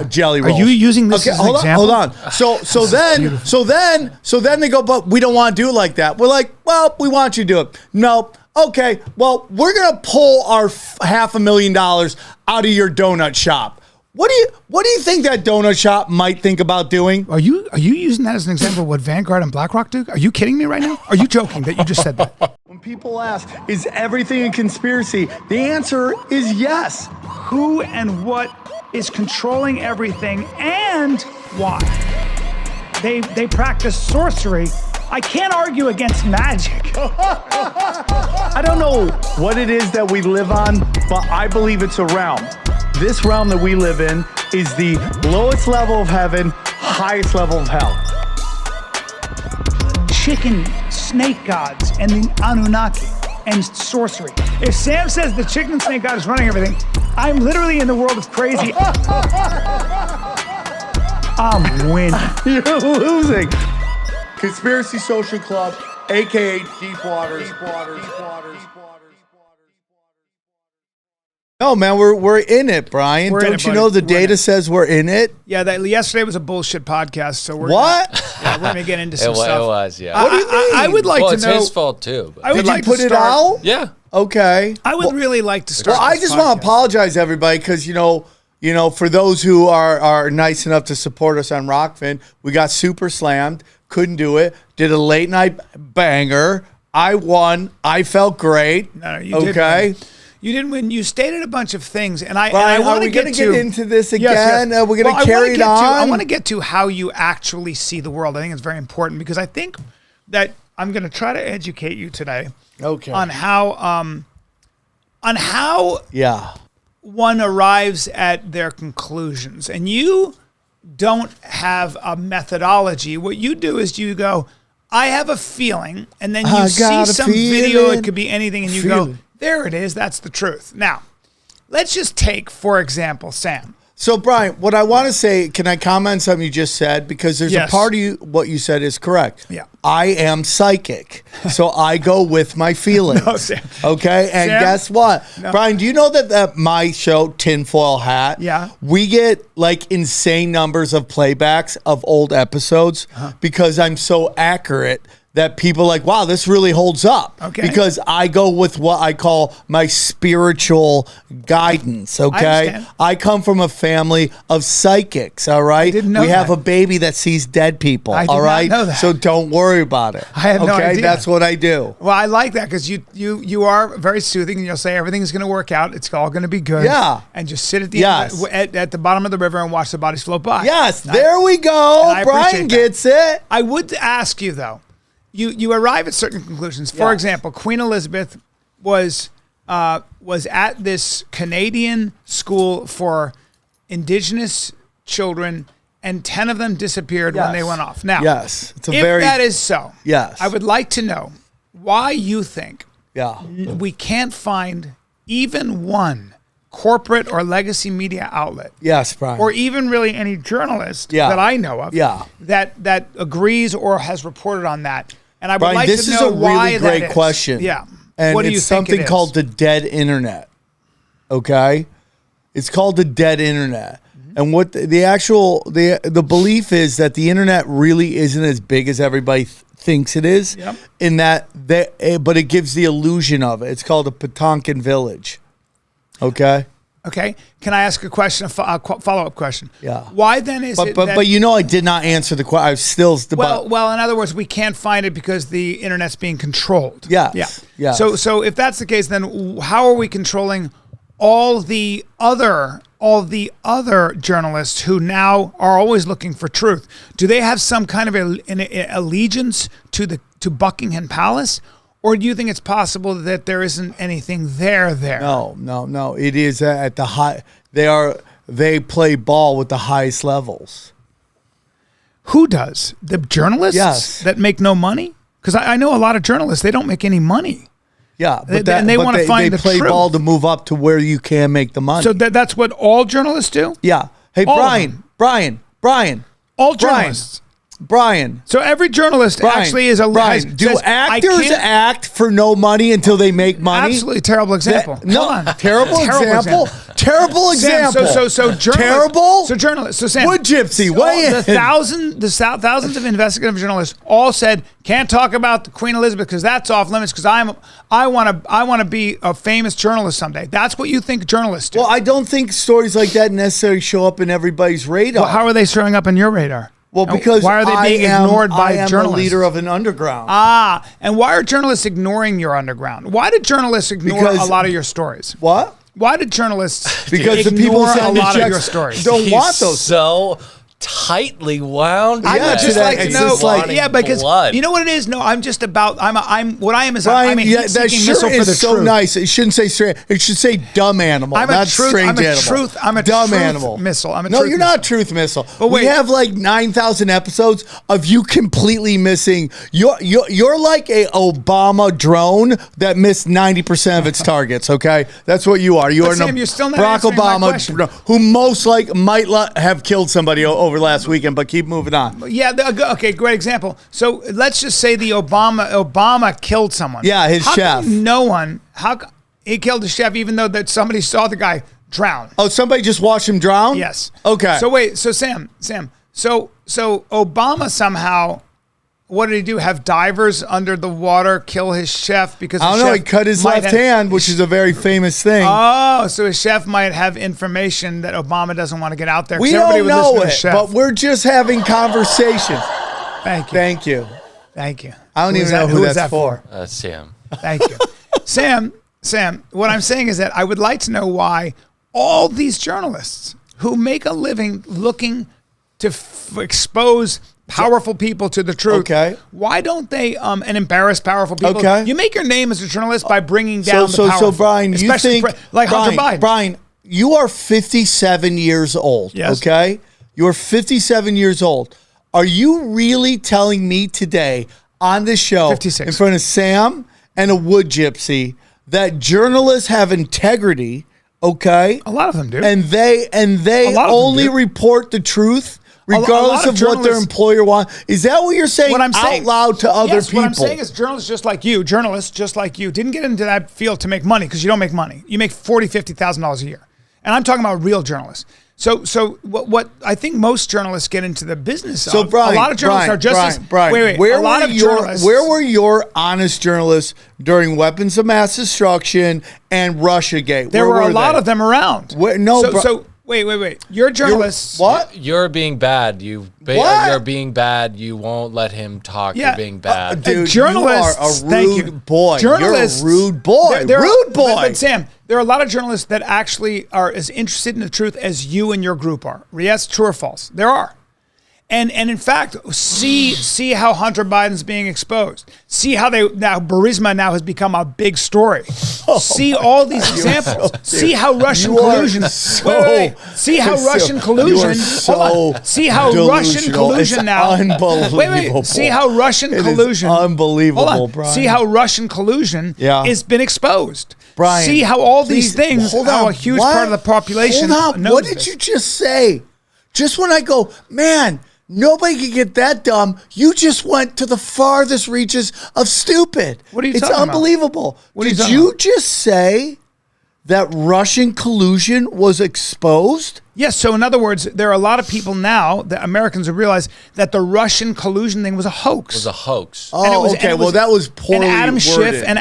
jelly rolls. Are you using this as an example? Hold on. So then they go, but we don't want to do it like that. We're like, well, we want you to do it. No. Okay. Well, we're gonna pull our $500,000 out of your donut shop. What do you think that donut shop might think about doing? Are you using that as an example of what Vanguard and Blackrock do? Are you kidding me right now? Are you joking that you just said that? When people ask, is everything a conspiracy? The answer is yes. Who and what is controlling everything and why? They practice sorcery. I can't argue against magic. I don't know what it is that we live on, but I believe it's a realm. This realm that we live in is the lowest level of heaven, highest level of hell. Chicken snake gods and the Anunnaki and sorcery. If Sam says the chicken and snake god is running everything, I'm literally in the world of crazy. I'm winning. You're losing. Conspiracy Social Club, aka Deep Waters. No, man, we're in it, Brian. Don't you know the data says we're in it? Yeah, yesterday was a bullshit podcast, so we're we're gonna get into some stuff. It was, yeah. What do you mean? I would like to know. It's his fault too. But. Did you put it out? Yeah. Okay. I would really like to start. Well, I just want to apologize, everybody, because you know, for those who are nice enough to support us on Rockfin, we got super slammed. Couldn't do it. Did a late night banger. I won. I felt great. No, you did. Okay. You didn't win. You stated a bunch of things, and I want to get into this again? Yes. We're going to carry it on. I want to get to how you actually see the world. I think it's very important because I think that I'm going to try to educate you today. Okay. On how one arrives at their conclusions, and you don't have a methodology. What you do is you go, I have a feeling, and then you see some video. It could be anything, and you go, there it is. That's the truth. Now, let's just take, for example, Sam. So, Brian, what I want to say, can I comment on something you just said? Because there's a part of you, what you said is correct. Yeah. I am psychic, so I go with my feelings. No, Sam. Okay? And Sam? guess what? No. Brian, do you know that my show, Tinfoil Hat, we get like insane numbers of playbacks of old episodes because I'm so accurate that people are like, wow, this really holds up. Okay. Because I go with what I call my spiritual guidance, okay? I come from a family of psychics, all right? I didn't know we have that. a baby that sees dead people, all right? Not know that. So don't worry about it. I had no idea. That's what I do. Well, I like that because you are very soothing, and you'll say everything's going to work out. It's all going to be good. Yeah. And just sit at the end, at the bottom of the river and watch the bodies float by. Yes, there we go. Brian gets it. I would ask you, though, you arrive at certain conclusions. For example, Queen Elizabeth was at this Canadian school for Indigenous children, and 10 of them disappeared when they went off. Now, it's if that is so, I would like to know why you think Yeah. We can't find even one corporate or legacy media outlet. Yes, Brian. Or even really any journalist that I know of that agrees or has reported on that. And I would Brian, like this to is know a why really that great is. question. Yeah. And what do it's you think something it is? called the dead internet. Okay? It's called the dead internet. And what the actual the belief is that the internet really isn't as big as everybody thinks it is. Yep. In that but it gives the illusion of it. It's called a Patonkan village. Okay? Okay. Can I ask a question, a follow-up question? Yeah. Why then is it but you know I did not answer the question. I was still well, in other words, we can't find it because the internet's being controlled. Yes. Yeah. Yes. So if that's the case, then how are we controlling all the other journalists who now are always looking for truth? Do they have some kind of an allegiance to Buckingham Palace? Or do you think it's possible that there isn't anything there? No. It is at the high. They play ball with the highest levels. Who does? The journalists that make no money? Because I know a lot of journalists, they don't make any money. Yeah, and they want to find the truth. They play ball to move up to where you can make the money. So that's what all journalists do? Yeah. Hey, Brian. All journalists. Brian. So every journalist actually is a Brian. Do actors act for no money until they make money? Absolutely terrible example. Terrible example. Terrible example. So journalists. Terrible. So journalists. So Sam. Wood Gypsy. Weigh in. The thousands of investigative journalists all said can't talk about Queen Elizabeth because that's off limits because I want to be a famous journalist someday. That's what you think journalists do. Well, I don't think stories like that necessarily show up in everybody's radar. Well, how are they showing up in your radar? Well, because why are they being ignored by journalists? I am a leader of an underground. And why are journalists ignoring your underground? Why did journalists ignore a lot of your stories? What? Why did journalists because the people send a lot of your stories don't want those? So tightly wound. I would just like to know. Because blood. You know what it is? No, I'm just about. I'm what I am is Brian, I'm a heat-seeking missile for the so truth. Nice. It shouldn't say strange. It should say dumb animal. I'm a strange animal. I'm a dumb truth animal missile. I'm a no, truth you're missile. not truth missile. But wait, we have like 9,000 episodes of you completely missing. You're like a Obama drone that missed 90% of its targets. Okay, that's what you are. You are Sam, you're still not Barack answering my question. Obama, who most might have killed somebody over last weekend, but keep moving on. Yeah. Okay. Great example. So let's just say the Obama killed someone. Yeah, his chef. No one. He killed the chef, even though that somebody saw the guy drown. Oh, somebody just watched him drown? Yes. Okay. So wait. So Sam. So Obama somehow. What did he do? Have divers under the water kill his chef because I don't know. He cut his left hand, which is a very famous thing. Oh, so his chef might have information that Obama doesn't want to get out there. We don't know it, but we're just having conversations. Thank you. Thank you. Thank you. I don't even know who that's for. Sam. Thank you. Sam, what I'm saying is that I would like to know why all these journalists who make a living looking to expose powerful people to the truth. Okay. Why don't they and embarrass powerful people? Okay. You make your name as a journalist by bringing down the powerful. So Brian, you think like Hunter Biden. Brian, you are 57 years old. Yes. Okay. You are 57 years old. Are you really telling me today on this show 56. in front of Sam and a Wood Gypsy that journalists have integrity? Okay. A lot of them do. And they only report the truth regardless of what their employer wants. Is that what you're saying out loud to other people? What I'm saying is journalists just like you, didn't get into that field to make money because you don't make money. You make $40,000, $50,000 a year. And I'm talking about real journalists. So what I think most journalists get into the business of. Brian, a lot of journalists are just Brian, where were your honest journalists during weapons of mass destruction and Russiagate? There were a lot of them around. Wait. You're journalists. What? You're being bad. You're being bad. You won't let him talk. Yeah. You're being bad. Dude, journalists, you are a rude boy. Journalists, you're a rude boy. Rude boy. But Sam, there are a lot of journalists that actually are as interested in the truth as you and your group are. Yes, true or false? There are. And in fact, see how Hunter Biden's being exposed. See how Burisma now has become a big story. See all these examples. See how Russian collusion. See how Russian collusion. See how Russian collusion now. Unbelievable. See how Russian collusion. Unbelievable, Brian. See how Russian collusion has been exposed. Brian, see how all these things. How a huge part of the population. Hold on. What did you just say? Just when I go, man. Nobody can get that dumb. You just went to the farthest reaches of stupid. What are you talking about? It's unbelievable. Did you just say that Russian collusion was exposed? Yes. So in other words, there are a lot of people now that Americans have realized that the Russian collusion thing was a hoax. It was a hoax. Oh, okay. Well, that was poorly and Adam worded. Schiff and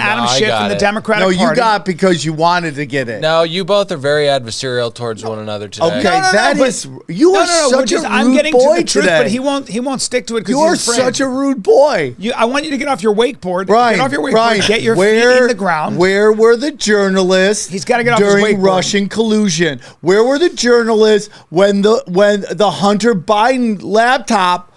the Democratic Party. No, you got it because you wanted to get it. No, you both are very adversarial towards one another today. Okay, you are such a rude I'm getting boy to the truth, today. But he won't stick to it because you are such a rude boy. I want you to get off your wakeboard. Brian, get off your wakeboard. Get your feet in the ground. Where were the journalists? He's got to get off his wakeboard. During Russian collusion. Where were the journalists when the Hunter Biden laptop,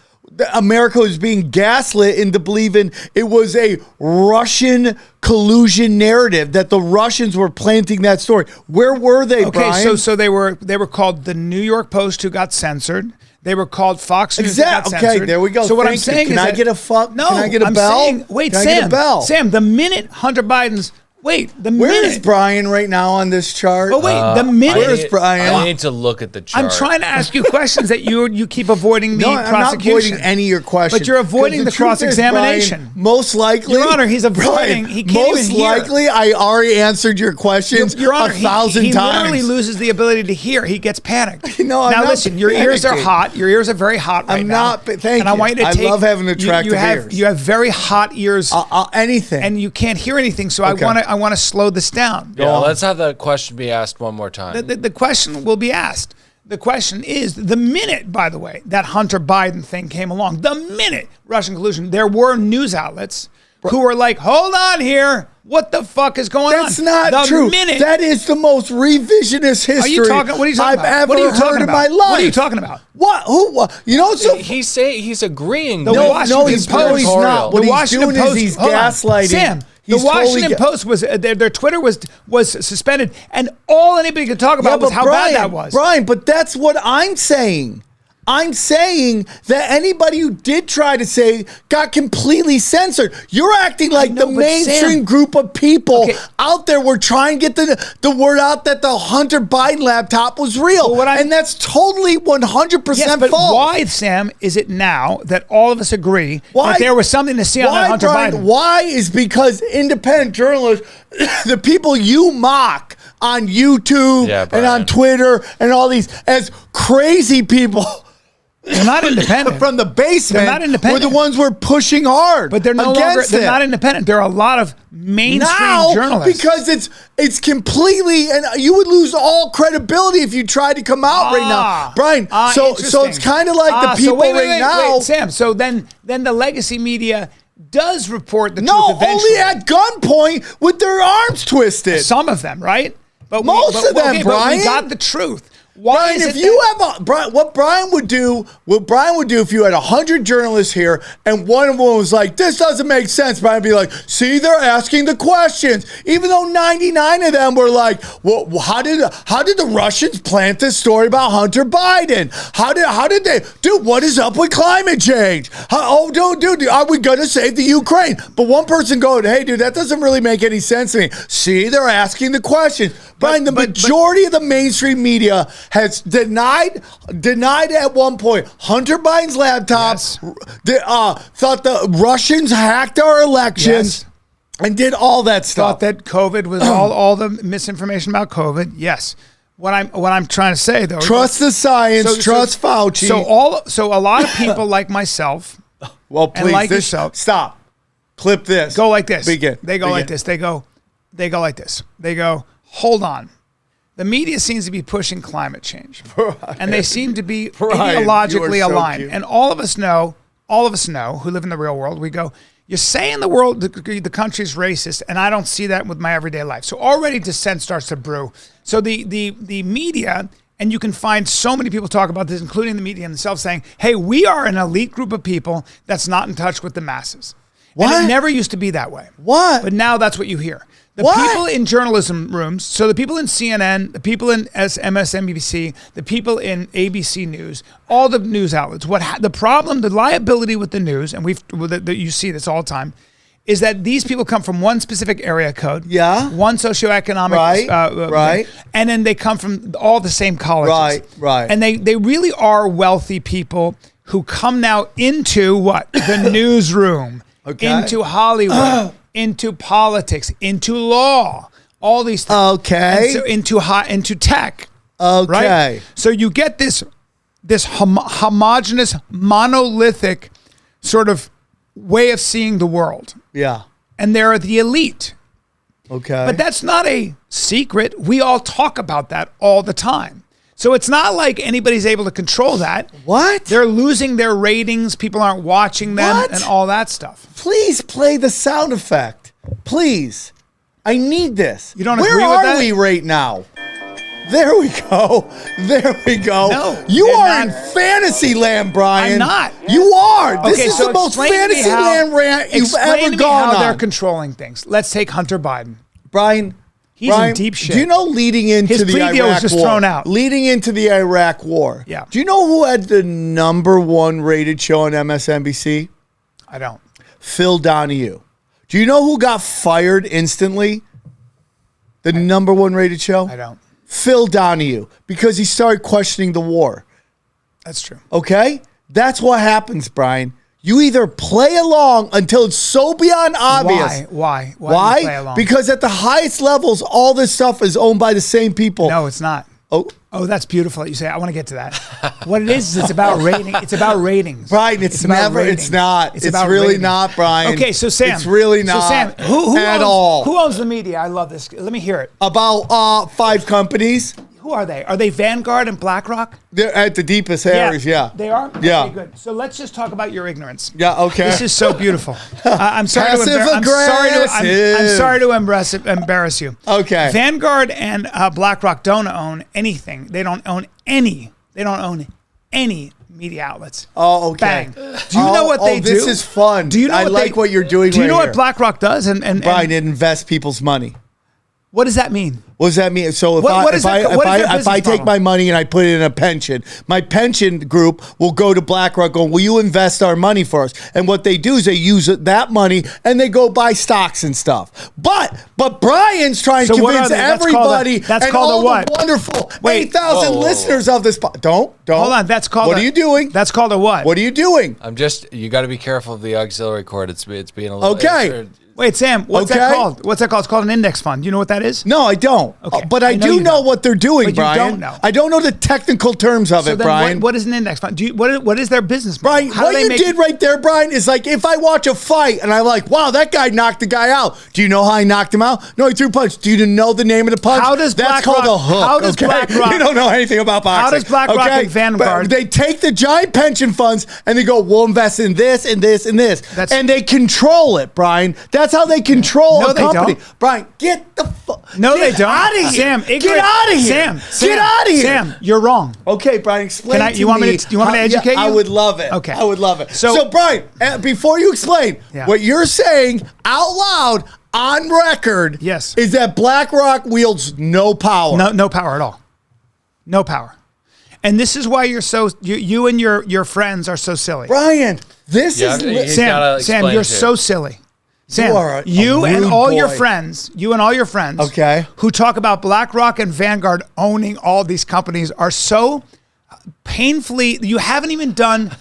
America was being gaslit into believing it was a Russian collusion narrative, that the Russians were planting that story? Where were they, Brian? Okay, so they were called the New York Post, who got censored. They were called Fox News. Exactly. Okay, there we go. So what I'm saying is, can I get a fuck? No, can I get a bell? Saying, wait, can I get a bell? Sam, the minute Hunter Biden's Wait, Where is Bryan right now on this chart? But wait, the minute. Where's Bryan? I need to look at the chart. I'm trying to ask you questions that you keep avoiding the prosecution. I'm not avoiding any of your questions. But you're avoiding the cross-examination. Most likely, Your Honor, he's avoiding. Bryan, He can't most even hear. likely, I already answered your questions Your Honor, 1,000 he times. literally loses the ability to hear. He gets panicked. No, I'm now not listen, your ears are panicking. hot. Your ears are very hot right I'm now. not, but thank and I you. want you to I take. love having attractive ears. You have very hot ears. Anything. And you can't hear anything. So Okay. I want to slow this down. Yeah, let's have the question be asked one more time. The question will be asked. The question is, the minute, by the way, that Hunter Biden thing came along, the minute Russian collusion, there were news outlets who were like, hold on here. What the fuck is going on? That's not true. That is the most revisionist history what are you talking I've about? ever What are you heard talking in about? my life. What are you talking about? What? Who? What? You know, so He's agreeing. The with Washington he's Post. he's not. What The he's Washington doing Post. is he's hold on. gaslighting. Sam, He's the Washington Post was their Twitter was suspended, and all anybody could talk about was how bad that was. Bryan, but that's what I'm saying. I'm saying that anybody who did try to say got completely censored. You're acting like the mainstream Sam, group of people out there were trying to get the word out that the Hunter Biden laptop was real. And that's totally 100% yes, but false. why, Sam, is it now that all of us agree that there was something to see on that Hunter Bryan, Biden? Why is because independent journalists, the people you mock on YouTube and on Twitter and all these as crazy people. They're not independent. From the basement, they're not independent. We're the ones who are pushing hard. But they're no longer. They're not independent. There are a lot of mainstream journalists because it's completely, and you would lose all credibility if you tried to come out right now, Bryan. So it's kind of like the people right now, Sam. So then the legacy media does report the truth eventually. only at gunpoint with their arms twisted. Some of them, right? But most of them, Bryan. But we got the truth. Why Bryan, if you have what Bryan would do if you had 100 journalists here and one of them was like, this doesn't make sense, Bryan would be like, see, they're asking the questions. Even though 99 of them were like, well, how did the Russians plant this story about Hunter Biden? How did they, dude, what is up with climate change? Dude, are we going to save the Ukraine? But one person going, hey, dude, that doesn't really make any sense to me. See, they're asking the questions. Bryan, the majority of the mainstream media has denied at one point Hunter Biden's laptop, thought the Russians hacked our elections, and did all that stuff. Thought that COVID was all the misinformation about COVID. Yes. What I'm trying to say though, trust the science, trust Fauci. So a lot of people like myself, well, please, and like yourself, stop. Clip this. Go like this. Begin. They go like this. They go like this. They go, hold on. The media seems to be pushing climate change, and they seem to be ideologically aligned. Cute. And all of us know who live in the real world. We go, you're saying the country's racist, and I don't see that with my everyday life. So already dissent starts to brew. So the media, and you can find so many people talk about this, including the media themselves, saying, hey, we are an elite group of people that's not in touch with the masses. What? And it never used to be that way. What? But now that's what you hear. The people in journalism rooms, so the people in CNN, the people in MSNBC, the people in ABC News, all the news outlets, the problem, the liability with the news, and you see this all the time, is that these people come from one specific area code, one socioeconomic, right, and then they come from all the same colleges, right, and they really are wealthy people who come now into what the newsroom, into Hollywood. Into politics, into law, all these things. Okay. And so into tech. Okay. Right? So you get this homogenous, monolithic sort of way of seeing the world. Yeah. And they're the elite. Okay. But that's not a secret. We all talk about that all the time. So it's not like anybody's able to control that. What? They're losing their ratings. People aren't watching them and all that stuff. Please play the sound effect. Please. I need this. You don't agree with that? Where are we right now? There we go. There we go. No, you are in fantasy land, Bryan. I'm not. You are. This is so the most fantasy land rant you've ever gone on. How they're controlling things. Let's take Hunter Biden. Bryan. He's in deep shit. Do you know leading into the Iraq War? Was just thrown out. Leading into the Iraq War. Yeah. Do you know who had the #1 rated show on MSNBC? I don't. Phil Donahue. Do you know who got fired instantly? The number 1 rated show? I don't. Phil Donahue, because he started questioning the war. That's true. Okay? That's what happens, Brian. You either play along until it's so beyond obvious. Why? Do you play along? Because at the highest levels, all this stuff is owned by the same people. No, it's not. Oh, that's beautiful that you say. I want to get to that. What it is it's about rating. It's about ratings. Brian, it's never. Ratings. It's not. It's really ratings. Not, Brian. Okay, so Sam. It's really not. So Sam, who at all? Who owns the media? I love this. Let me hear it. About 5 companies. Who are they? Are they Vanguard and Blackrock? They're at the deepest areas, yeah. They are? Yeah. Okay, good. So let's just talk about your ignorance. Yeah, okay. This is so beautiful. I'm sorry I'm sorry to embarrass you. Okay. Vanguard and Blackrock don't own anything. They don't own any media outlets. Oh, okay. Bang. Do you know what they do? This is fun. Do you know what you're doing Do you know what BlackRock does? And Brian, it invests people's money. What does that mean? What does that mean? So if I take my money and I put it in a pension, my pension group will go to BlackRock going, will you invest our money for us? And what they do is they use that money and they go buy stocks and stuff. But Brian's trying to convince everybody that's and called all a what? The wonderful 8,000 listeners of this. Don't. Hold on. That's called What are you doing? That's called a what? What are you doing? You got to be careful of the auxiliary cord. It's being a little... Okay. Wait, Sam, what's that called? What's that called? It's called an index fund. Do you know what that is? No, I don't. Okay. But I do know what they're doing, but Brian. You don't know. I don't know the technical terms of it, Brian. What is an index fund? What is their business Brian, model? what you did right there, Brian, is like if I watch a fight and I'm like, wow, that guy knocked the guy out. Do you know how he knocked him out? No, he threw a punch. Do you know the name of the punch? That's called a hook. How does BlackRock? You don't know anything about boxing. How does BlackRock and Vanguard? But they take the giant pension funds and they go, we'll invest in this and this and this. And they control it, Brian. That's how they control a company. Brian, get the fuck. No, they don't. Out of here. Sam, get out of here. Sam, get out of here. Sam, you're wrong. Okay, Brian, explain to me. You want me to educate you? I would love it. Okay. I would love it. So Brian, before you explain, what you're saying out loud on record is that BlackRock wields no power. No power at all. No power. And this is why you and your friends are so silly. Brian, this is Sam, you're so silly. Sam, you and all your friends, who talk about BlackRock and Vanguard owning all these companies are so painfully, you haven't even done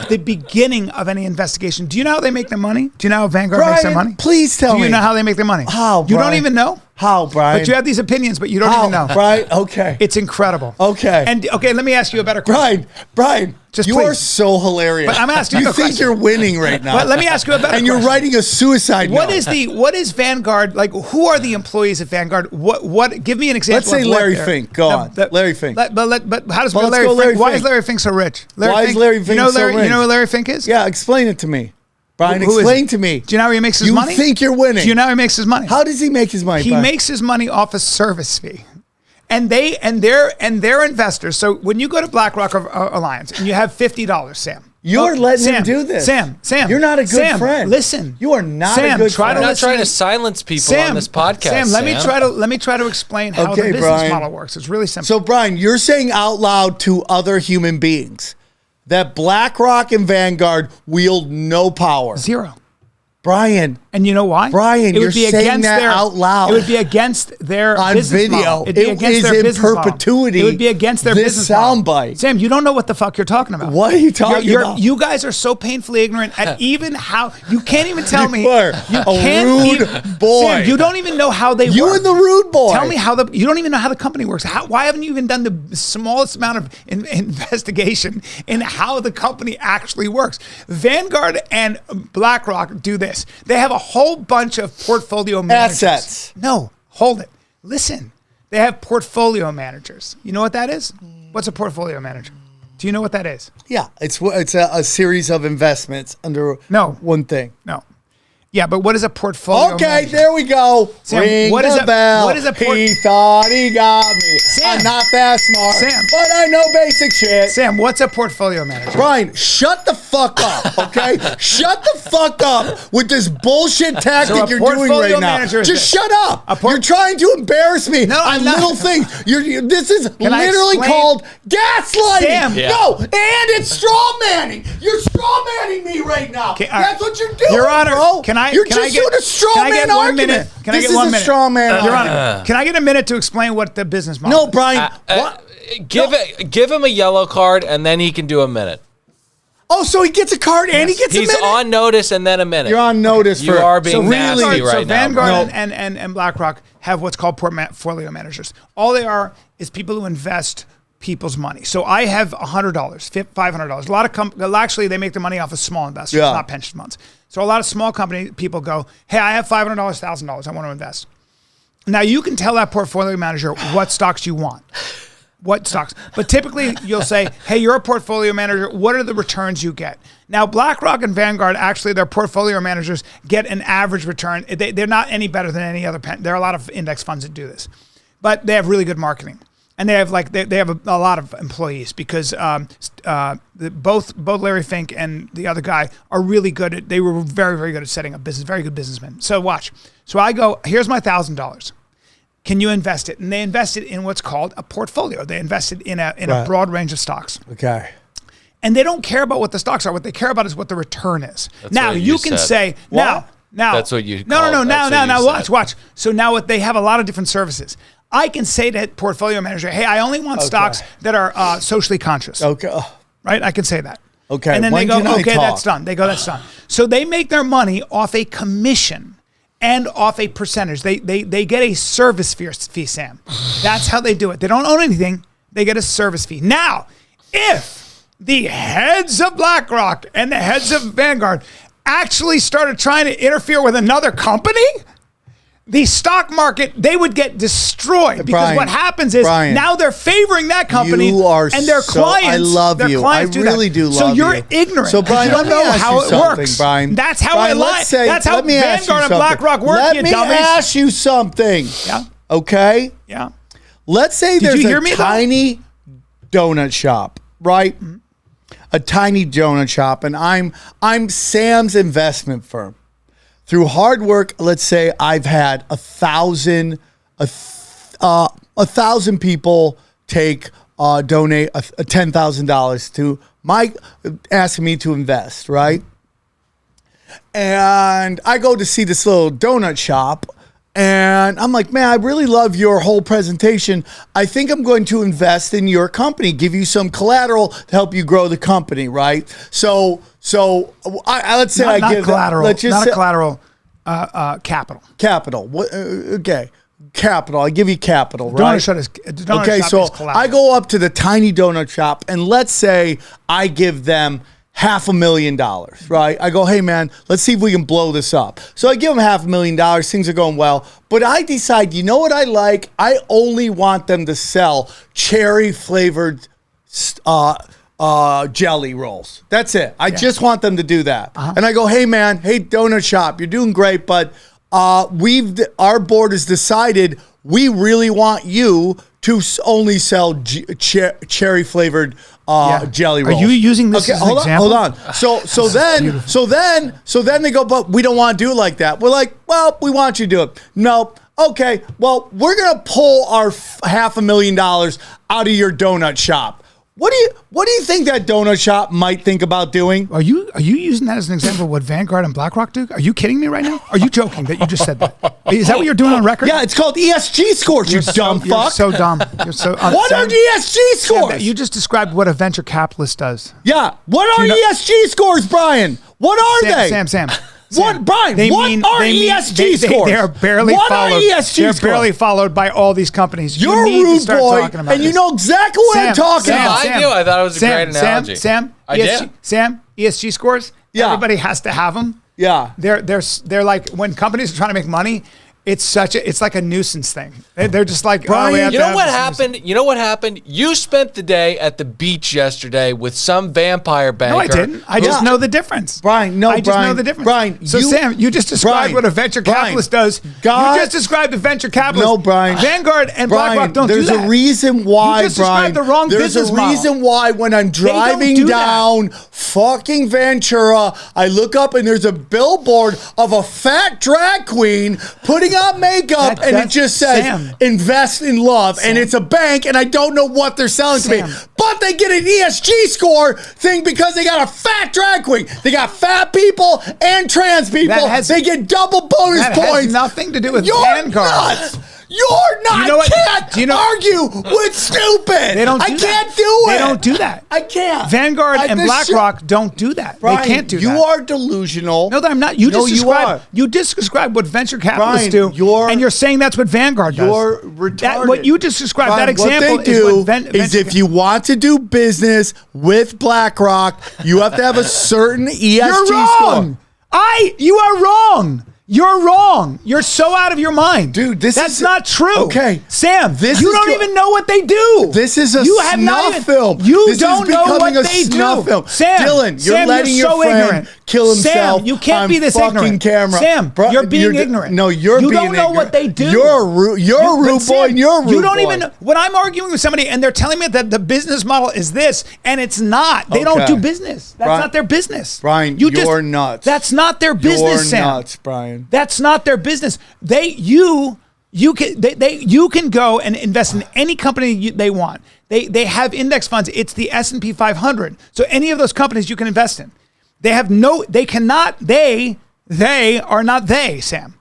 the beginning of any investigation. Do you know how they make their money? Do you know how Vanguard makes their money? Please tell me. Do you know how they make their money? How, Brian? You don't even know? How, Brian? But you have these opinions, but you don't even know. Brian? Okay. It's incredible. Okay. And let me ask you a better question. Brian, you are so hilarious. But I'm asking you a question. You think you're winning right now. But let me ask you a better question. And you're writing a suicide note. What is Vanguard, like, who are the employees of Vanguard? What give me an example. Let's say Larry Fink. Go on. Larry Fink. But how does Larry Fink? Why is Larry Fink so rich? Why is Larry Fink so rich? You know who Larry Fink is? Yeah, explain it to me. Brian, explain to me. Do you know how he makes his money? You think you're winning. Do you know how he makes his money? How does he make his money? He makes his money off a service fee. And they're investors. So when you go to BlackRock Alliance and you have $50, Sam. You're letting him do this. Sam. You're not a good friend. Listen. You are not a good friend. I'm not trying to silence people on this podcast. Sam, let me try to explain how the business model works. It's really simple. So Brian, you're saying out loud to other human beings that BlackRock and Vanguard wield no power. Zero. Brian. And you know why? Brian, you're saying that out loud. It would be against their on business video. Model. It'd be against their business perpetuity. Model. It would be against their business soundbite. Sam, you don't know what the fuck you're talking about. What are you talking about? You guys are so painfully ignorant at even how you can't even tell me. You are a rude boy. Sam, you don't even know how they work. You and the rude boy. Tell me how you don't even know how the company works. Why haven't you even done the smallest amount of investigation in how the company actually works? Vanguard and BlackRock do this. They have a whole bunch of portfolio managers. Assets. No, hold it. Listen, they have portfolio managers. You know what that is? What's a portfolio manager? Do you know what that is? Yeah, it's a series of investments under one thing. No. Yeah, but what is a portfolio manager? There we go. Sam, Ring the bell. What is a He thought he got me. Sam, I'm not that smart, Sam, but I know basic shit. Sam, what's a portfolio manager? Brian, shut the fuck fuck up, okay? Shut the fuck up with this bullshit tactic So you're doing right now. Just shut up. You're trying to embarrass me on little things. This is literally called gaslighting. Sam. Yeah. No, and it's straw manning. You're straw manning me right now. That's what you're doing, Your Honor, bro. You're can I just get, doing a straw can I man get 1 argument. minute? Can This I get is 1 a minute? straw man Your argument. Honor, can I get a minute to explain what the business model is? No, Bryan. What? Give him a yellow card, and then he can do a minute. Oh, so he gets a card and he gets a minute? He's on notice and then a minute. You're on notice for... You are being nasty Vanguard, right so now. Vanguard and BlackRock have what's called portfolio managers. All they are is people who invest people's money. So I have $100, $500. A lot of actually they make their money off of small investors, not pension funds. So a lot of small company people go, hey, I have $500, $1,000. I want to invest. Now you can tell that portfolio manager what stocks you want. What stocks? But typically you'll say, hey, you're a portfolio manager. What are the returns you get? Now, BlackRock and Vanguard, actually, their portfolio managers get an average return. They're not any better than any other. There are a lot of index funds that do this, but they have really good marketing. And they have they have a lot of employees because both Larry Fink and the other guy are really good they were very, very good at setting up business, very good businessmen. So watch. So I go, here's my $1,000. Can you invest it? And they invested in what's called a portfolio. They invested in a broad range of stocks. Okay. And they don't care about what the stocks are. What they care about is what the return is. That's now you can say now. That's what you. No. Now watch. So now what they have a lot of different services. I can say to portfolio manager, hey, I only want stocks that are socially conscious. Okay. Right? I can say that. Okay. And then they go, okay, that's done. They go, that's done. So they make their money off a commission and off a percentage. They get a service fee, Sam. That's how they do it. They don't own anything. They get a service fee. Now, if the heads of BlackRock and the heads of Vanguard actually started trying to interfere with another company, the stock market, they would get destroyed because Bryan, what happens is now they're favoring that company and their clients. I love you. I really do love you. So you're ignorant. So Bryan, you don't know how it works. Bryan. That's how That's how Vanguard and BlackRock work. Let me ask you something. Yeah. Okay. Yeah. Let's say there's a tiny donut shop, right? Mm-hmm. A tiny donut shop, and I'm Sam's investment firm. Through hard work, let's say I've had 1,000 people donate $10,000 to asking me to invest, right? And I go to see this little donut shop, and I'm like, man, I really love your whole presentation. I think I'm going to invest in your company, give you some collateral to help you grow the company, right? So let's say I give collateral. Let's just not a collateral. Capital. Capital. Okay. Capital. I give you capital, right? Donut shop is collateral. I go up to the tiny donut shop, and let's say I give them $500,000, right? I go, hey man, let's see if we can blow this up. So I give them $500,000. Things are going well, but I decide, you know what I like? I only want them to sell cherry flavored jelly rolls. That's it. I just want them to do that. And I go, hey man, hey donut shop, you're doing great, but our board has decided we really want you to only sell cherry flavored jelly rolls. Are you using this as an example? Hold on. So then they go, but we don't want to do it like that. We're like, well, we want you to do it. No. Okay. Well, we're gonna pull our $500,000 out of your donut shop. What do you think that donut shop might think about doing? Are you using that as an example of what Vanguard and BlackRock do? Are you kidding me right now? Are you joking that you just said that? Is that what you're doing on record? Yeah, it's called ESG scores, you dumb fuck. You're so dumb. You're so what are ESG scores? You just described what a venture capitalist does. Yeah. What are ESG scores, Bryan? What are they? Sam. What, Bryan? What are ESG scores? They are barely followed. They're barely followed by all these companies. You're a rude boy, and you know exactly what I'm talking about. I do. I thought it was a great analogy. ESG scores. Yeah. Everybody has to have them. Yeah. They're like when companies are trying to make money. It's like a nuisance thing. They're just like, Brian, You know what happened? You know what happened? You spent the day at the beach yesterday with some vampire banker. No, I didn't. I just know the difference. Brian, I just know the difference. Brian, so Sam, you just described what a venture capitalist does. You just described a venture capitalist. No, Brian. Vanguard and BlackRock don't do that. There's a reason why, you just Brian. described the wrong business model. There's a reason why when I'm driving down fucking Ventura, I look up and there's a billboard of a fat drag queen putting on makeup and it just says, invest in love. And it's a bank and I don't know what they're selling to me. But they get an ESG score thing because they got a fat drag queen. They got fat people and trans people. They get double bonus points. That has nothing to do with Vanguard. Nuts. You're not. You know what? Can't argue with stupid. They don't. I can't do it. They don't do that. I can't. Vanguard and BlackRock don't do that. Brian, they can't do that. You are delusional. No, I'm not. You just described what venture capitalists do, and you're saying that's what Vanguard does. You're retarded. What you just described, Brian, that example what they do is if you want to do business with BlackRock, you have to have a certain ESG score. You are wrong. You're wrong. You're so out of your mind. Dude, that's not true. Okay. Sam, you don't even know what they do. This is a snuff film. You don't know what they do. Film. Sam, Dylan, you're letting your friend kill himself. Sam, you can't be this ignorant. Camera. Sam, you're being ignorant. No, you're being ignorant. You don't know what they do. You're a rude boy and you're a rude boy. You don't even know. When I'm arguing with somebody and they're telling me that the business model is this and it's not. They don't do business. That's not their business. Brian, you're nuts. That's not their business, Sam. You're nuts, Brian. That's not their business. You can go and invest in any company they want. They have index funds. It's the S&P 500. So any of those companies you can invest in. They are not they, Sam.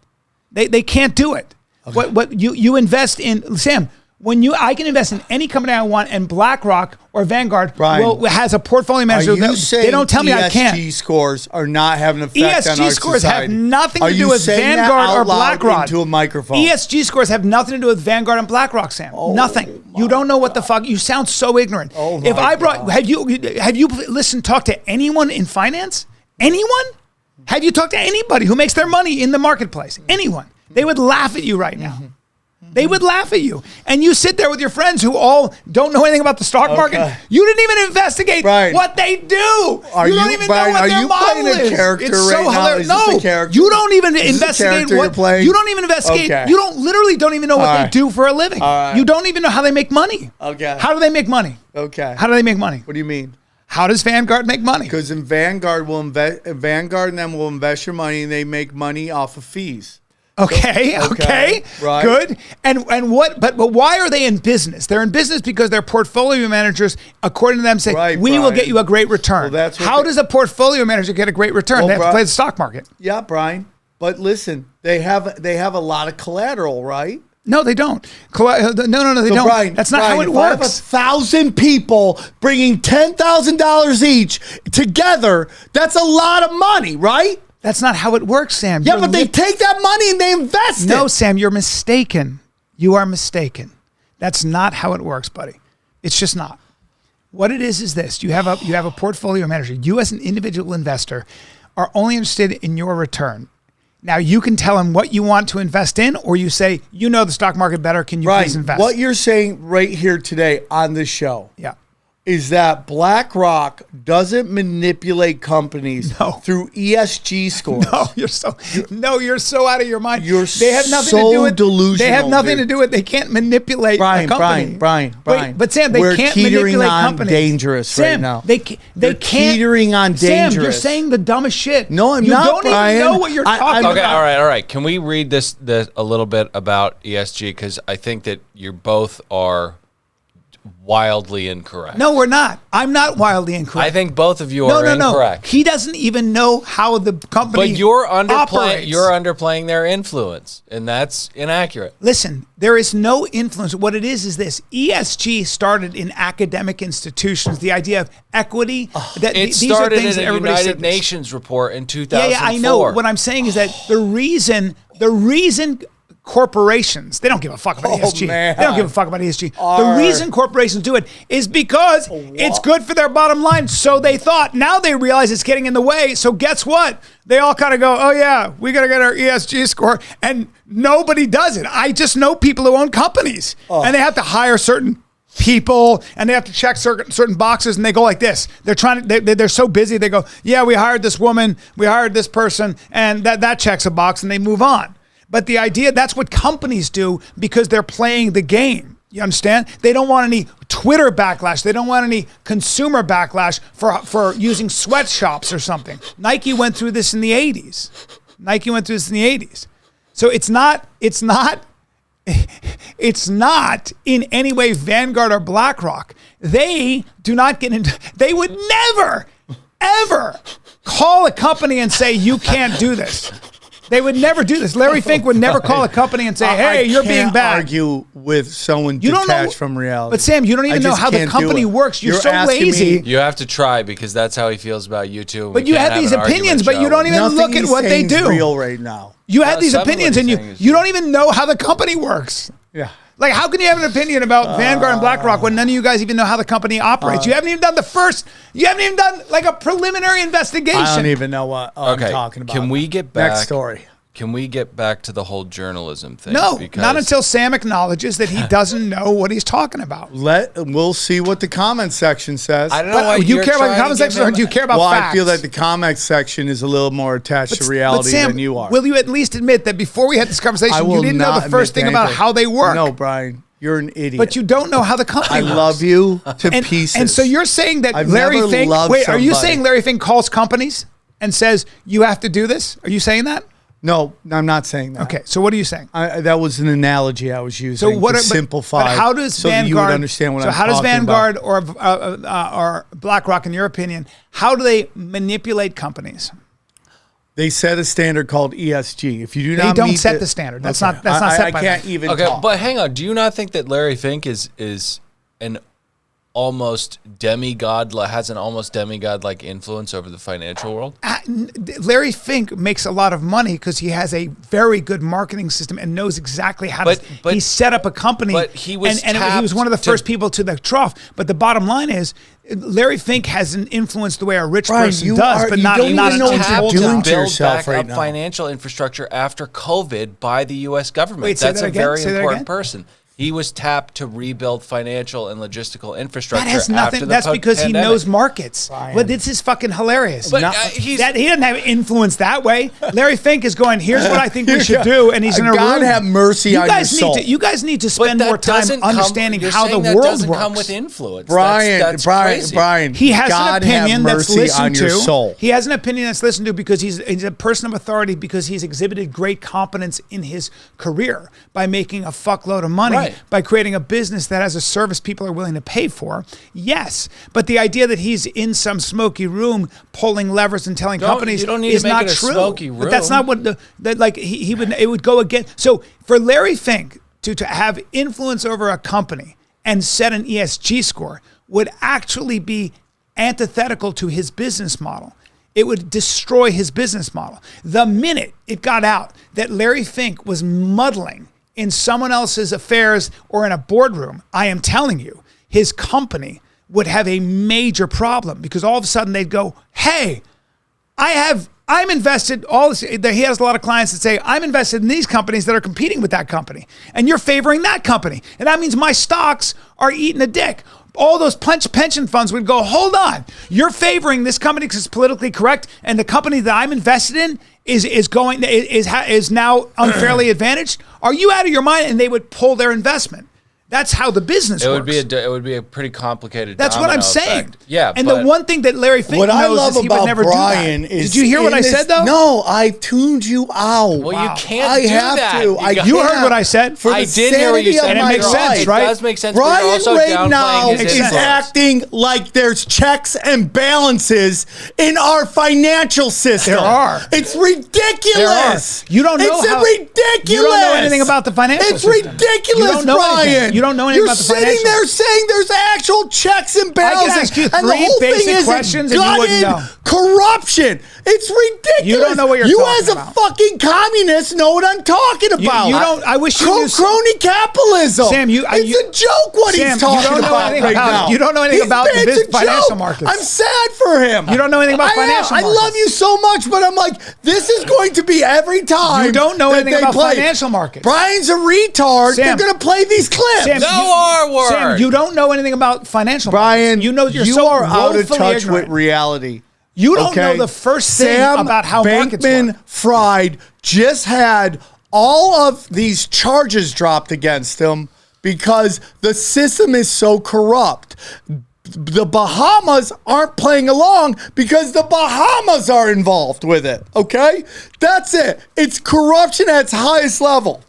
They can't do it. Okay. What you invest in, Sam, I can invest in any company I want, and BlackRock or Vanguard has a portfolio manager. They don't tell me I can't. ESG scores are not having an effect on our ESG scores society. have nothing to do with Vanguard or BlackRock. Into a microphone. ESG scores have nothing to do with Vanguard and BlackRock, Sam. Nothing. You don't know what the fuck. You sound so ignorant. Have you talked to anyone in finance? Anyone? Have you talked to anybody who makes their money in the marketplace? Anyone? They would laugh at you right now. They would laugh at you. And you sit there with your friends who all don't know anything about the stock market. You didn't even investigate what they do. You don't even know what their model is. It's so hilarious. No, you don't even investigate what you don't even investigate. You literally don't even know what they do for a living. You don't even know how they make money. Okay. How do they make money? Okay. How do they make money? What do you mean? How does Vanguard make money? Because Vanguard and them will invest your money and they make money off of fees. Okay, right. Good. And what? But why are they in business? They're in business because their portfolio managers, according to them, say we will get you a great return. Well, how does a portfolio manager get a great return? They have to play the stock market. Yeah, Brian. But listen, they have a lot of collateral, right? No, they don't. No, they don't. Brian, that's not how it works. If I have 1,000 people bringing $10,000 each together, that's a lot of money, right? That's not how it works, Sam. Yeah, but they take that money and they invest it. No, Sam, you're mistaken. You are mistaken. That's not how it works, buddy. It's just not. What it is this. You have a portfolio manager. You as an individual investor are only interested in your return. Now, you can tell them what you want to invest in, or you say, you know the stock market better. Can you please invest? What you're saying right here today on this show is that BlackRock doesn't manipulate companies through ESG scores. You're so out of your mind. They have nothing to do with delusional. They have nothing to do with. They can't manipulate a company. Brian. Wait, but Sam, they can't manipulate companies. Dangerous right now. They can't. Teetering on dangerous. Sam, you're saying the dumbest shit. No, I'm not, Brian. You don't even know what you're talking about. Okay, all right. Can we read this a little bit about ESG? Because I think that you both are wildly incorrect. No, we're not. I'm not wildly incorrect. I think both of you are incorrect. No. He doesn't even know how the company But you're operates. You're underplaying their influence, and that's inaccurate. Listen, there is no influence. What it is this. ESG started in academic institutions. The idea of equity. It started in a United Nations report in 2004. Yeah, I know. What I'm saying is that the reason corporations, they don't give a fuck about ESG. Man. They don't give a fuck about ESG. The reason corporations do it is because it's good for their bottom line. So they thought. Now they realize it's getting in the way. So guess what? They all kind of go, oh yeah, we got to get our ESG score. And nobody does it. I just know people who own companies. And they have to hire certain people and they have to check certain boxes, and they go like this. They're so busy. They go, yeah, we hired this woman, we hired this person, and that checks a box, and they move on. But the idea, that's what companies do because they're playing the game. You understand? They don't want any Twitter backlash. They don't want any consumer backlash for using sweatshops or something. Nike went through this in the 80s. So it's not in any way Vanguard or Blackrock. They do not get into, they would never, ever call a company and say, you can't do this. They would never do this. Larry Fink would never call a company and say, hey, you're being bad. I can't argue with someone detached from reality. But Sam, you don't even know how the company works. You're so lazy. You have to try because that's how he feels about you too. But you have these opinions, but you don't even look at what they do. Real right now. You have these opinions and you don't even know how the company works. Yeah. Like, how can you have an opinion about Vanguard and Blackrock when none of you guys even know how the company operates? You haven't even done you haven't even done like a preliminary investigation. I don't even know what I'm talking about. Can we get back? Next story. Can we get back to the whole journalism thing? No, not until Sam acknowledges that he doesn't know what he's talking about. We'll see what the comment section says. I don't know why do you care about the comment section or do you care about facts? I feel that the comment section is a little more attached to reality Sam, than you are. Will you at least admit that before we had this conversation, you didn't know the first thing about how they work? No, Brian. You're an idiot. But you don't know how the company works. I love you to pieces. And so you're saying that Larry Fink... Wait, are you saying Larry Fink calls companies and says, you have to do this? Are you saying that? No, I'm not saying that. Okay, so what are you saying? That was an analogy I was using to simplify. But how does so Vanguard... that you would understand what I'm talking about. So how does Vanguard or BlackRock, in your opinion, how do they manipulate companies? They set a standard called ESG. If you do not, they don't set the standard. That's not set by them. I can't even talk. But hang on. Do you not think that Larry Fink is an almost demigod, has an almost demigod-like influence over the financial world? Larry Fink makes a lot of money because he has a very good marketing system and knows exactly how to. He set up a company, but he was and he was one of the first people to the trough. But the bottom line is, Larry Fink hasn't influenced the way a rich person does, but not even know what you're doing to build yourself back right up now. Financial infrastructure after COVID by the U.S. government. Wait, that's a very say important person. He was tapped to rebuild financial and logistical infrastructure. That has nothing. After That's because pandemic. he knows markets. But this is fucking hilarious. But he doesn't have influence that way. Larry Fink is going, here's what I think we should do, and he's in a room. God have mercy on your soul. You guys need to spend more time understanding how the world doesn't works. come with influence. Brian. He has God an opinion that's listened to. Soul. He has an opinion that's listened to because he's a person of authority because he's exhibited great competence in his career by making a fuckload of money, by creating a business that has a service people are willing to pay for. Yes, but the idea that he's in some smoky room pulling levers and telling companies is not true. Smoky room. But that's not what it would go against. So for Larry Fink to have influence over a company and set an ESG score would actually be antithetical to his business model. It would destroy his business model. The minute it got out that Larry Fink was muddling in someone else's affairs or in a boardroom, I am telling you, his company would have a major problem because all of a sudden they'd go, hey, I'm invested, he has a lot of clients that say, I'm invested in these companies that are competing with that company, and you're favoring that company. And that means my stocks are eating a dick. All those pension funds would go, hold on, you're favoring this company because it's politically correct, and the company that I'm invested in is now unfairly advantaged. Are you out of your mind? And they would pull their investment. That's how the business works. It would be a pretty complicated. That's what I'm saying. Effect. Yeah, and the one thing that Larry Fink knows is he would never Brian do that. Did you hear what I said though? No, I tuned you out. Well, you can't do that. You heard what I said. I did hear what you said, and it makes sense, right? It does make sense. Brian right now is acting like there's checks and balances in our financial system. There are. It's ridiculous. You don't know ridiculous. You don't know anything about the financial system. It's ridiculous, Brian. You don't know anything about the financial system. You're sitting there saying there's actual checks and balances. I can ask you and the 3 whole basic thing is questions and you wouldn't know. corruption. It's ridiculous. You don't know what you're you talking as a about. fucking communist know what I'm talking about. You don't. I wish you knew. Crony capitalism. Sam, it's a joke what Sam, he's talking about right now. You don't know anything about the financial markets. I'm sad for him. You don't know anything about financial markets. I love you so much, but I'm like, this is going to be every time. You don't know anything about financial markets. Brian's a retard. Sam, they're going to play these clips. No R word. Sam, you don't know anything about financial Brian, markets. You know you're you so are out of touch ignorant. with reality. You don't know the first thing about how markets work. Fried just had all of these charges dropped against him because the system is so corrupt. The Bahamas aren't playing along because the Bahamas are involved with it. Okay? That's it. It's corruption at its highest level.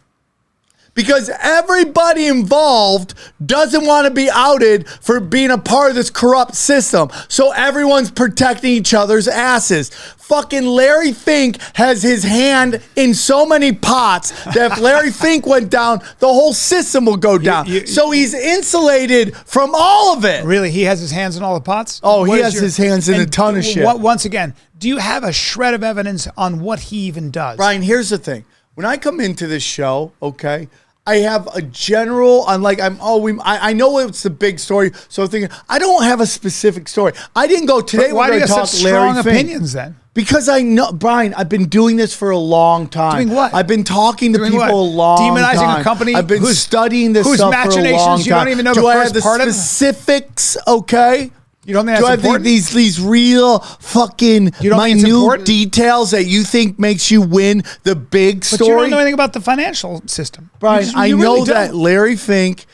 Because everybody involved doesn't want to be outed for being a part of this corrupt system. So everyone's protecting each other's asses. Fucking Larry Fink has his hand in so many pots that if Larry Fink went down, the whole system will go down. So he's insulated from all of it. Really? He has his hands in all the pots? Oh, he has his hands in a ton of shit. Once again, do you have a shred of evidence on what he even does? Brian, here's the thing. When I come into this show, okay, I have a general, I know it's the big story, so I'm thinking, I don't have a specific story. I didn't go today. Why do you have such strong opinions then? Because I know, Brian, I've been doing this for a long time. Doing what? I've been talking to people a long Demonizing time. a company I've been studying this whose stuff for a long machinations you time. don't even know Do the I first have part the of? specifics, okay? You don't think Do I that's have important? these real fucking minute details that you think makes you win the big story? But you don't know anything about the financial system. Brian, I know that Larry Fink,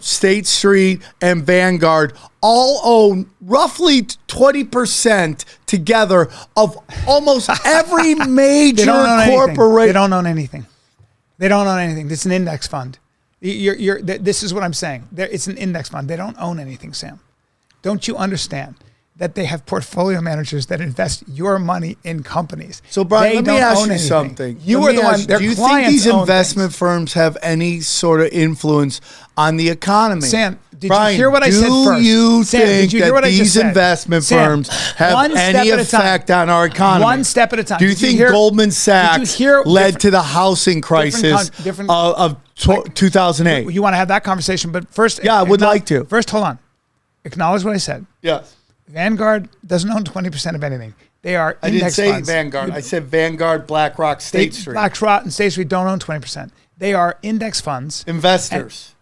State Street, and Vanguard all own roughly 20% together of almost every major corporation. They don't own anything. They don't own anything. It's an index fund. This is what I'm saying. It's an index fund. They don't own anything, Sam. Don't you understand that they have portfolio managers that invest your money in companies? So, Brian, let me ask you something. Do you think these investment firms have any sort of influence on the economy? Sam, did you hear what I said first? Do you think that these investment firms have any effect on our economy? One step at a time. Do you think Goldman Sachs led to the housing crisis of 2008? You want to have that conversation, but first... Yeah, I would like to. First, hold on. Acknowledge what I said. Yes. Vanguard doesn't own 20% of anything. They are I didn't say funds. Vanguard. I said Vanguard, Blackrock, State Street. Blackrock and State Street don't own 20%. They are index funds. Investors.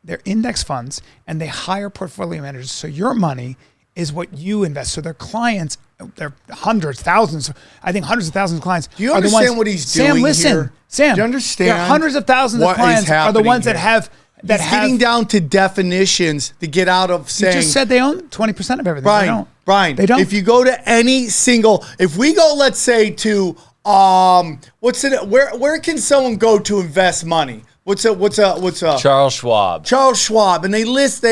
They're index funds, and they hire portfolio managers. So your money is what you invest. So their clients, they're hundreds, thousands, I think hundreds of thousands of clients. Do you understand what he's doing here? Sam, do you understand? There are hundreds of thousands of clients are the ones that have... He's getting down to definitions to get out of saying... You just said they own 20% of everything. Brian, they don't. If you go to any single... If we go, let's say, to... Where can someone go to invest money? What's a Charles Schwab. Charles Schwab, and they list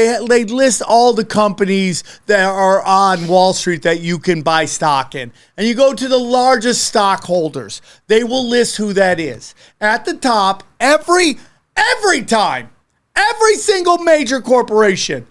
all the companies that are on Wall Street that you can buy stock in. And you go to the largest stockholders. They will list who that is. At the top, every time, every single major corporation,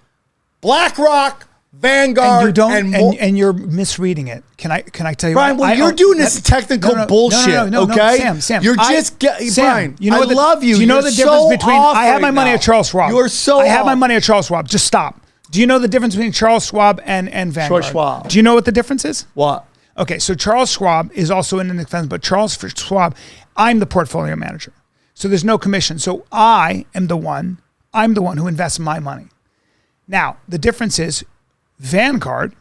BlackRock, Vanguard, and you're misreading it. Can I tell you, Brian? Well, you're doing this technical bullshit. Okay, Sam. You're Brian. You know I love you. Do you know the difference between? I have my money at Charles Schwab. You're so. I have my money at Charles Schwab. Just stop. Do you know the difference between Charles Schwab and Vanguard? Charles Schwab. Do you know what the difference is? What? Okay, so Charles Schwab is also an index fund, but Charles Schwab, I'm the portfolio manager, so there's no commission. So I'm the one who invests my money. Now the difference is, Vanguard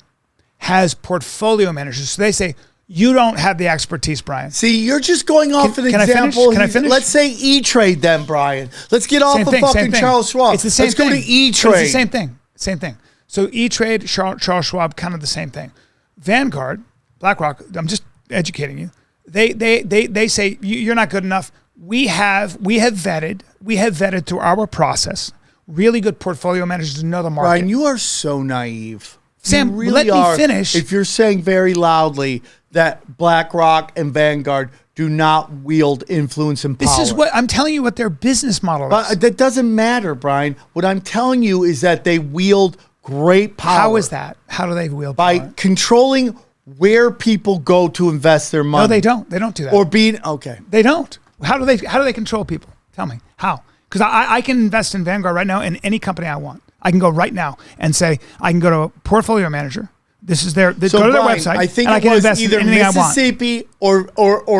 has portfolio managers. So they say, you don't have the expertise, Brian. See, you're just going off an example. Can I finish? Let's say E-Trade then, Brian. Let's get off of fucking Charles Schwab. It's the same thing. Let's go to E-Trade. It's the same thing. So E-Trade, Charles Schwab, kind of the same thing. Vanguard, BlackRock, I'm just educating you. They say, you're not good enough. We have vetted through our process really good portfolio managers to know the market. Brian, you are so naive. Sam, let me finish. If you're saying very loudly that BlackRock and Vanguard do not wield influence and power. This is what I'm telling you, what their business model is. That doesn't matter, Brian. What I'm telling you is that they wield great power. How is that? How do they wield By power? controlling where people go to invest their money. No, they don't. They don't do that. Or being okay. They don't. How do they control people? Tell me how. Because I can invest in Vanguard right now in any company I want. I can go right now and say I can go to a portfolio manager. This is go to their website. I think and it I can was invest either in anything Mississippi or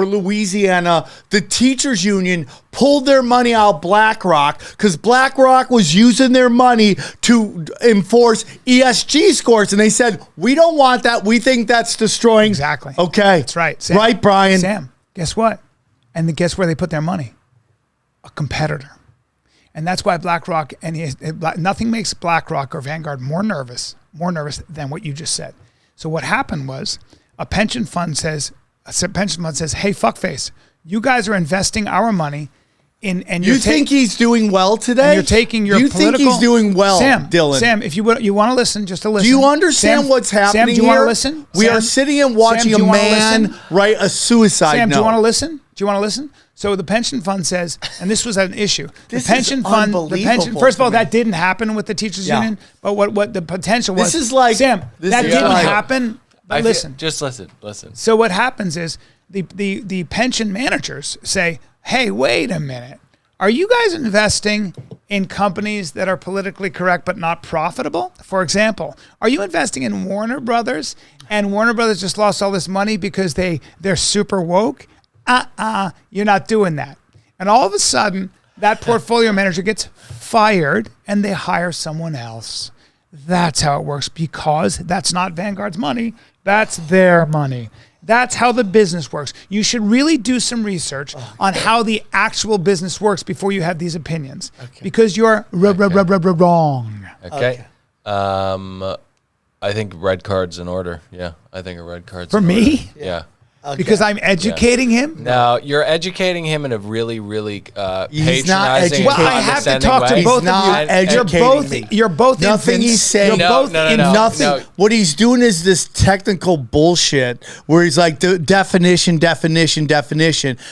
Louisiana. The teachers union pulled their money out BlackRock because BlackRock was using their money to enforce ESG scores, and they said we don't want that. We think that's destroying. Exactly. Okay, that's right. Sam, right, Brian. Sam, guess what? And guess where they put their money? A competitor. And that's why BlackRock nothing makes BlackRock or Vanguard more nervous than what you just said. So what happened was a pension fund says, hey, fuckface, you guys are investing our money in, and you think he's doing well today? And you're taking your political. You think he's doing well, Sam, Dylan? Sam, if you want to listen, just to listen. Do you understand what's happening Sam, do you want here? to listen? We Sam, are sitting and watching Sam, a man write a suicide Sam, note. do you want to listen? Do you want to listen? So the pension fund says, and this was an issue. This the pension is fund, unbelievable first of all, to me. that didn't happen with the teachers union. But what the potential was, This is like Sam, that didn't like, happen. But listen, just listen. So what happens is the pension managers say, hey, wait a minute. Are you guys investing in companies that are politically correct but not profitable? For example, are you investing in Warner Brothers and Warner Brothers just lost all this money because they're super woke? You're not doing that. And all of a sudden, that portfolio manager gets fired and they hire someone else. That's how it works, because that's not Vanguard's money. That's their money. That's how the business works. You should really do some research on how the actual business works before you have these opinions, because you're wrong. Okay. I think red card's in order. Yeah, I think a red card's For in me? order. Yeah. Okay. Because I'm educating him? No, you're educating him in a really, really He's not patronizing educating. Well, I have to talk to way. both not of you. educating me. You're both Nothing infants. he's saying. You're both No. Nothing. No. What he's doing is this technical bullshit where he's like the definition,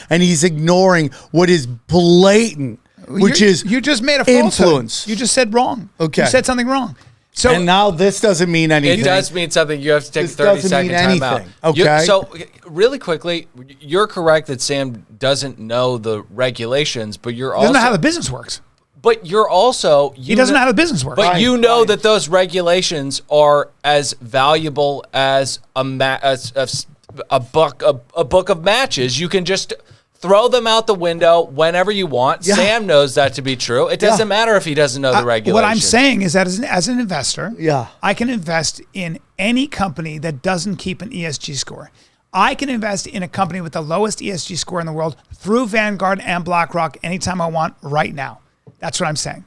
and he's ignoring what is blatant, which is you just made a falsehood. influence. You just said wrong. Okay. You said something wrong. So and now this doesn't mean anything. It does mean something. You have to take This 30 doesn't second mean time out. anything, okay? So really quickly, you're correct that Sam doesn't know the regulations, but you're he also doesn't know how the business works. But you're also He doesn't know how the business works. But Right, you know right. that those regulations are as valuable as a book of matches. You can just throw them out the window whenever you want. Yeah. Sam knows that to be true. It doesn't matter if he doesn't know the regulations. What I'm saying is that as an investor, Yeah. I can invest in any company that doesn't keep an ESG score. I can invest in a company with the lowest ESG score in the world through Vanguard and BlackRock anytime I want right now. That's what I'm saying.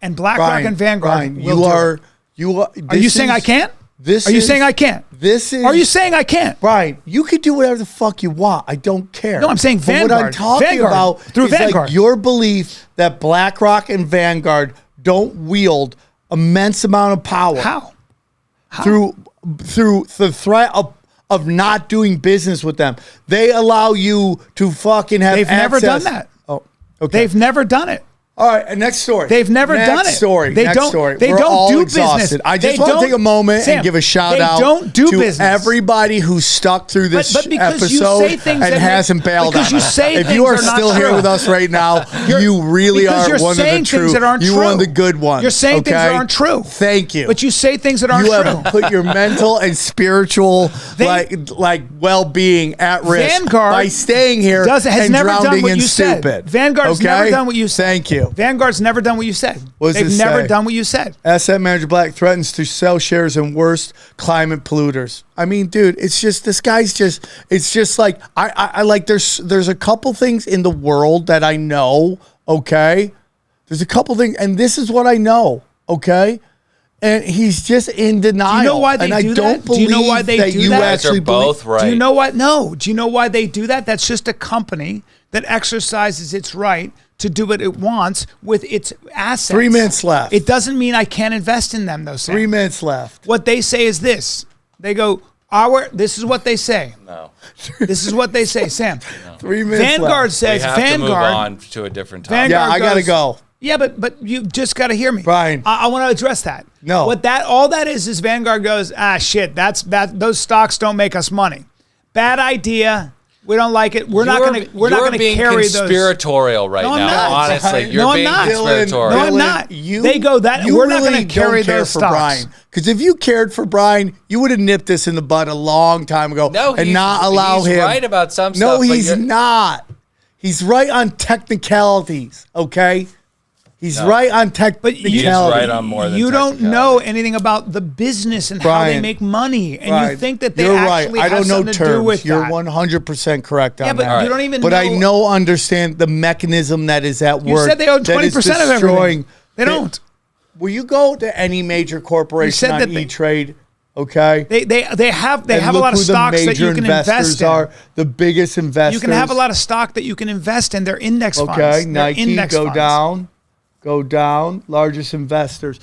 And BlackRock and Vanguard will do it. Are you saying I can't? Are you saying I can't? Are you saying I can't? Brian, you can do whatever the fuck you want. I don't care. No, I'm saying But what I'm Vanguard. talking Vanguard. about Through is Vanguard. like your belief that BlackRock and Vanguard don't wield immense amount of power. How? Through the threat of not doing business with them. They allow you to fucking have They've never access. done that. Oh, okay. They've never done it. All right, next story. They've never done it. Next story. They next don't. story. They We're don't all do exhausted. business. I just They want to don't- take a moment Sam, and give a shout they out don't do to business. everybody who stuck through this But because you episode say things and that hasn't bailed because on you us. say If things you are that are not still here true. with us right now, you really because are you're one of the saying true. things that aren't You're one of true. the good ones. You're saying things that aren't true. Thank you. But you say things that aren't you true. have put your mental and spiritual like well-being at risk Vanguard by staying here has and never done drowning what in you said. stupid. Vanguard's okay? never done what you said. Thank you. Vanguard's never done what you said. What does They've this never say? done what you said. Asset manager Black threatens to sell shares in worst climate polluters. I mean, dude, it's just this guy's just. It's just like I like. There's a couple things in the world that I know. Okay, there's a couple things, and this is what I know. Okay, and he's just in denial. Do you know why they and do I that? don't Do you believe know why they that do you that? actually They're both believe. right. Do you know what? No. Do you know why they do that? That's just a company that exercises its right to do what it wants with its assets. 3 minutes left. It doesn't mean I can't invest in them, though, Sam. 3 minutes left. What they say is this. They go, this is what they say. No. This is what they say, Sam. 3 minutes Vanguard left. says, We have to move Vanguard. on to a different topic. Vanguard Yeah, I gotta goes, go. Yeah, but you just got to hear me, Bryan. I want to address that. No. All that is Vanguard goes, shit. Those stocks don't make us money. Bad idea. We don't like it. We're not going to carry those. You're being conspiratorial right I'm now. not. Honestly, you're No, I'm being not. conspiratorial. No, I'm not. They go that You we're not really going to carry don't care those for stocks. Bryan. Because if you cared for Bryan, you would have nipped this in the bud a long time ago and not allow he's him. right about some No, stuff. but he's you're- not. He's right on technicalities, okay? He's right on technicalities. He is right on more than You don't technicality. know anything about the business and how they Bryan, make money, and Bryan, you think that they you're actually right. I have don't know something to terms. do with You're that. 100% correct on Yeah, but that. you don't even But know. I understand the mechanism that is at You work. said they own that is 20% of destroying- everything. They don't. Will you go to any major corporation said on that they- E-Trade? Okay. They have And a look lot of who the stocks that major you can investors invest in. are, the biggest investors. You can have a lot of stock that you can invest in. They're index funds. Okay, They're Nike, index go funds. down. Largest investors.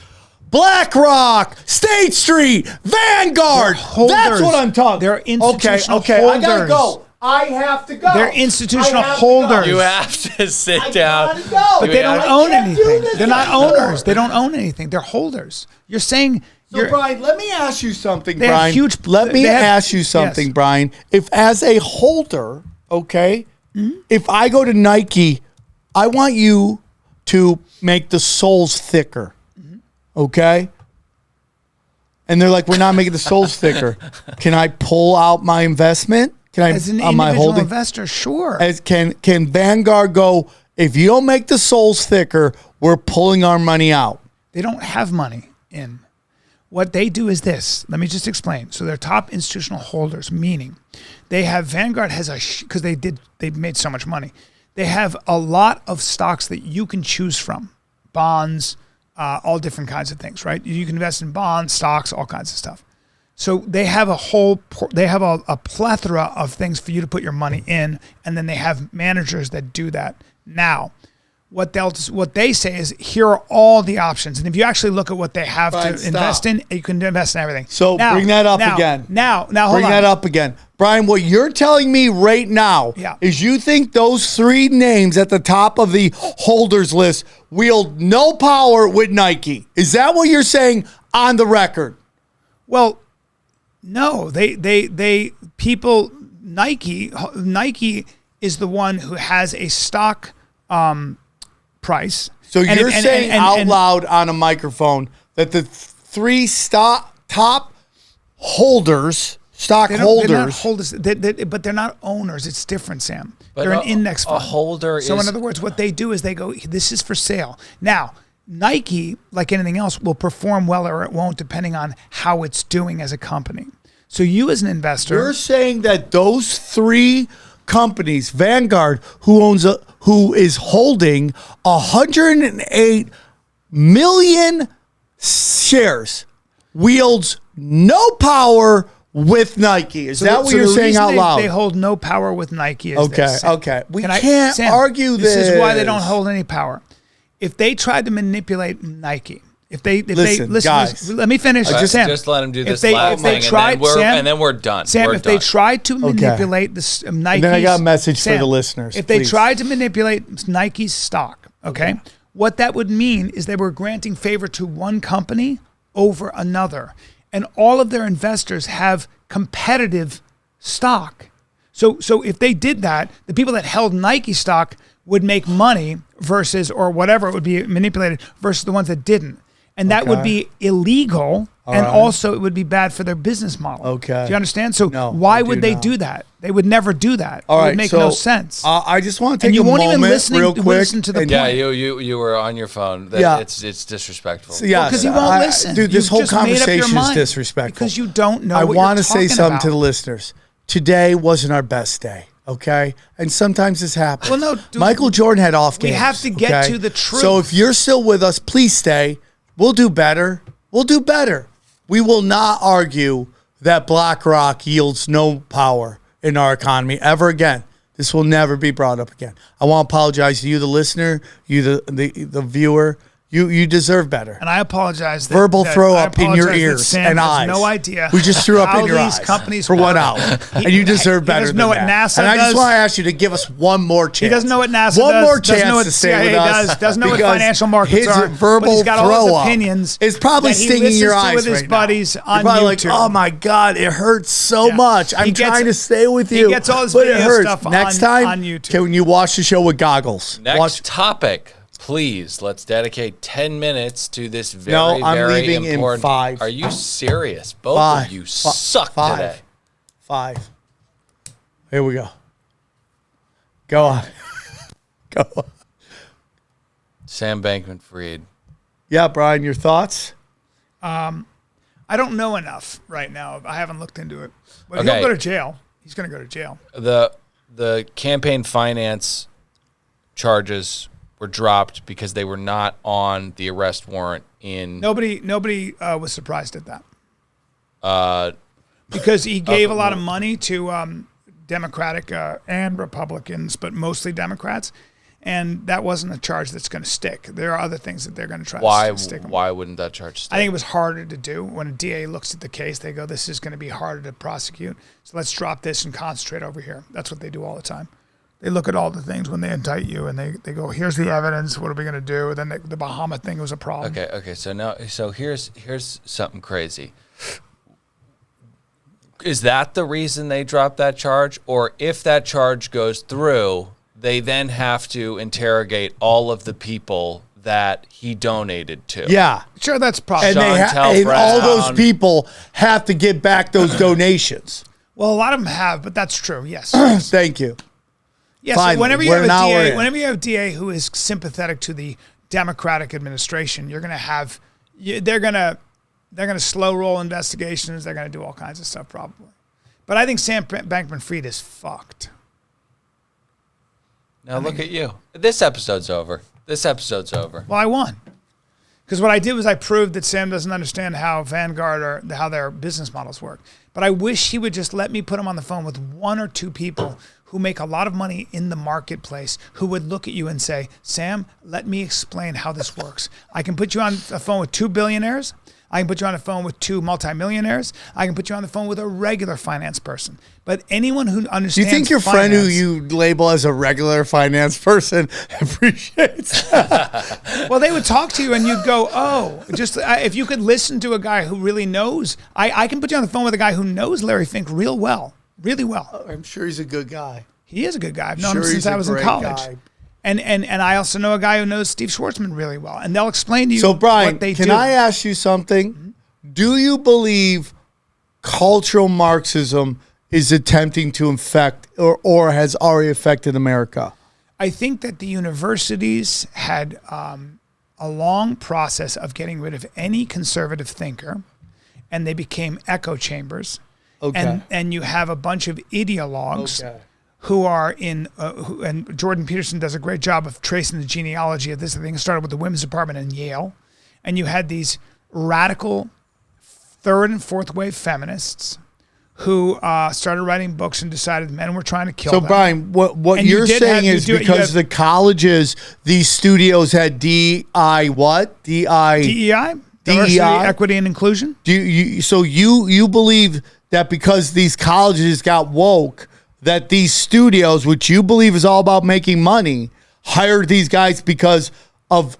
BlackRock, State Street, Vanguard. Holders. That's what I'm talking. They're institutional okay. I gotta holders. go. I have to go. They're institutional I have to go. holders. You have to sit I down. gotta go. But You they don't have- own I can't do anything. this They're not anymore. owners. They don't own anything. They're holders. You're saying So, Bryan, let me ask you something, They have Bryan. huge- Let me they have- ask you something, yes. Bryan. If as a holder, okay, if I go to Nike, I want you to make the soles thicker, okay? And they're like, we're not making the soles thicker. Can I pull out my investment? Can I as an on my individual holding? investor, sure. As can Vanguard go? If you don't make the soles thicker, we're pulling our money out. They don't have money in. What they do is this. Let me just explain. So they're top institutional holders, meaning they have Vanguard has because they made so much money. They have a lot of stocks that you can choose from, bonds, all different kinds of things, right? You can invest in bonds, stocks, all kinds of stuff. So they have a plethora of things for you to put your money in, and then they have managers that do that. Now, what they say is, here are all the options, and if you actually look at what they have Bryan, to invest in, you can invest in everything. So bring that up again. Now, hold Bring on. that up again. Bryan, what you're telling me right now is you think those three names at the top of the holders list wield no power with Nike. Is that what you're saying on the record? Well, no, Nike is the one who has a stock price. So you're saying out loud on a microphone that the three top holders, they're not holders, but they're not owners. It's different, Sam. But they're an index fund. A holder So is. in other words, what they do is they go, this is for sale. Now, Nike, like anything else, will perform well or it won't, depending on how it's doing as a company. So you as an investor, You're saying that those three companies, Vanguard, who is holding 108 million shares, wields no power with Nike. Is that what you're the saying reason out loud? They hold no power with Nike. Okay. We can't argue this. This is why they don't hold any power. If they tried to manipulate Nike, listen, guys. let me finish. Sam, just let him do this if last they thing, tried, and then we're done. Sam, we're if done. they tried to manipulate this Nike, then I got a message for the listeners, If they please. tried to manipulate Nike's stock, okay, what that would mean is they were granting favor to one company over another, and all of their investors have competitive stock. So if they did that, the people that held Nike stock would make money versus, or whatever it would be manipulated, versus the ones that didn't. And that would be illegal, and also it would be bad for their business model. Okay. Do you understand? So No, why I would do they now. do that? They would never do that. All It right, would make so, no sense. I just want to And take you a won't even moment listen real to quick. listen to the and- Yeah, point. you were on your phone. Yeah. It's disrespectful. Yeah, 'cause you won't listen. Dude, this You've whole just made up your conversation is mind disrespectful. because you don't know I what want you're to say talking something to about. the listeners. Today wasn't our best day, okay? And sometimes this happens. Well, no, dude, Michael Jordan had off we games. have to get okay? to the truth. So if you're still with us, please stay. We'll do better. We'll do better. We will not argue that BlackRock yields no power in our economy ever again. This will never be brought up again. I want to apologize to you, the listener, you, the viewer, You deserve better. And I apologize. Verbal throw up in your ears Sam and has eyes. No idea. We just threw up in your these eyes companies for 1 work. hour, and you deserve better. He doesn't know what NASA and I just does. want to ask you to give us one more chance. He doesn't know what NASA does. One more doesn't know chance what to the stay CIA with us. does. Doesn't know what because financial markets his are. verbal but he's got all his throw up opinions. is probably that he stinging your listens to eyes with his right buddies now. on You're probably YouTube. like, oh my God, it hurts so much. I'm trying to stay with you. He gets all his but it video hurts. stuff Next time, on YouTube. can you watch the show with goggles? Next topic. Please, let's dedicate 10 minutes to this very, No, I'm very leaving in important. 5. Are you serious? Both of you suck today. 5. Here we go. Go on. Go on. Sam Bankman-Fried. Yeah, Brian, your thoughts? I don't know enough right now. I haven't looked into it. But Okay. he'll go to jail. He's going to go to jail. The campaign finance charges were dropped because they were not on the arrest warrant in. Nobody was surprised at that. Because he gave a lot of money to Democratic and Republicans, but mostly Democrats, and that wasn't a charge that's going to stick. There are other things that they're going to try to stick. Why wouldn't that charge stick? I think it was harder to do. When a DA looks at the case, they go, "This is going to be harder to prosecute, so let's drop this and concentrate over here." That's what they do all the time. They look at all the things when they indict you, and they go, "Here's the evidence. What are we going to do?" And then the Bahama thing was a problem. Okay. So here's something crazy. Is that the reason they dropped that charge? Or if that charge goes through, they then have to interrogate all of the people that he donated to? Yeah. Sure, that's probably. And, and all those people have to give back those donations. Well, a lot of them have, but that's true. Yes. Thank you. Yes. Finally, So whenever you have a DA who is sympathetic to the Democratic administration, you're going to have they're going to slow roll investigations. They're going to do all kinds of stuff probably. But I think Sam Bankman-Fried is fucked. Now look at you. This episode's over. Well, I won. Because what I did was I proved that Sam doesn't understand how Vanguard how their business models work. But I wish he would just let me put him on the phone with 1 or 2 people who make a lot of money in the marketplace who would look at you and say, "Sam, let me explain how this works. I can put you on a phone with 2 billionaires. I can put you on the phone with 2 multimillionaires. I can put you on the phone with a regular finance person. But anyone who understands Do you think your finance, friend who you label as a regular finance person appreciates that? Well, they would talk to you and you'd go, oh, just if you could listen to a guy who really knows. I can put you on the phone with a guy who knows Larry Fink really well. I'm sure he's a good guy. He is a good guy. I've known him since I was in college. Guy. And I also know a guy who knows Steve Schwartzman really well. And they'll explain to you So, Brian, what they can do. I ask you something? Mm-hmm. Do you believe cultural Marxism is attempting to infect or has already affected America? I think that the universities had a long process of getting rid of any conservative thinker, and they became echo chambers. Okay. And you have a bunch of ideologues who are in, and Jordan Peterson does a great job of tracing the genealogy of this thing. It started with the women's department in Yale. And you had these radical third and fourth wave feminists who started writing books and decided men were trying to kill them. So, Brian, what you're saying is because the colleges, these studios had DEI, diversity, equity, and inclusion. So you believe that because these colleges got woke, that these studios, which you believe is all about making money, hired these guys because of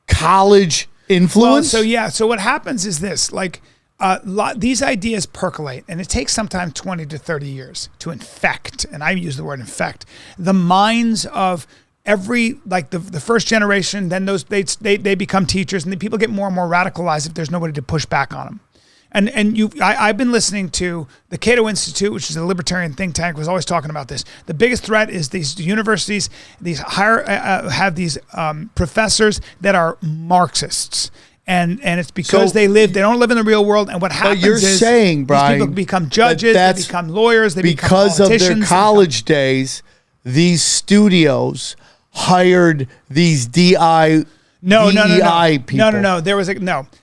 college influence? Well, so what happens is this, these ideas percolate, and it takes sometimes 20 to 30 years to infect, and I use the word infect, the minds of every, the first generation, then they become teachers, and the people get more and more radicalized if there's nobody to push back on them. And I've been listening to the Cato Institute, which is a libertarian think tank, was always talking about this. The biggest threat is these universities, have these professors that are Marxists. And it's because they don't live in the real world. And what happens you're saying, Brian, these people become judges, they become lawyers, they become politicians. Because of their college days, these studios hired these DEI No. people. No. There was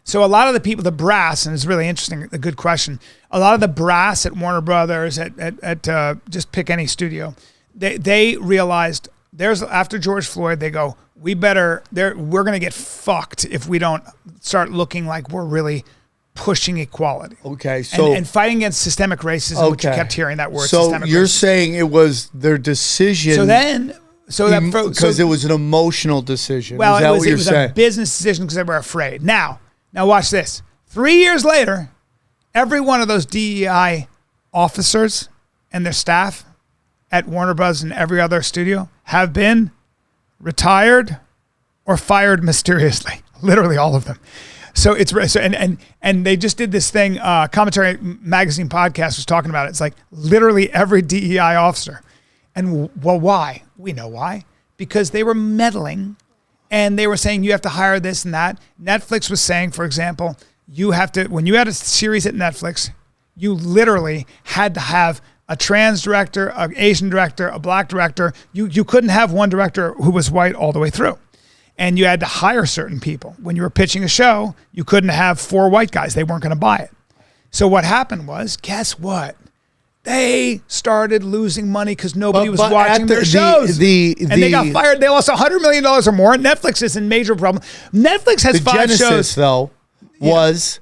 So a lot of the people, the brass, and it's really interesting, a good question. A lot of the brass at Warner Brothers, at just pick any studio, they realized after George Floyd, they go, we're going to get fucked if we don't start looking like we're really pushing equality. Okay, so and fighting against systemic racism, which you kept hearing that word. So you're saying it was their decision. Because it was an emotional decision. Well, is that what you're it was saying? a business decision because they were afraid. Now watch this. 3 years later, every one of those DEI officers and their staff at Warner Bros. And every other studio have been retired or fired mysteriously. Literally all of them. So and they just did this thing. Commentary Magazine podcast was talking about it. It's like literally every DEI officer. And well, why? We know why. Because they were meddling, and they were saying you have to hire this and that. Netflix was saying, for example, you have to, when you had a series at Netflix, you literally had to have a trans director, an Asian director, a black director. You couldn't have one director who was white all the way through. And you had to hire certain people. When you were pitching a show, you couldn't have 4 white guys. They weren't going to buy it. So what happened was, guess what? They started losing money because nobody was watching their shows. And they got fired. They lost $100 million or more. Netflix is in major problem. Netflix has 5 Genesis, shows. Though, was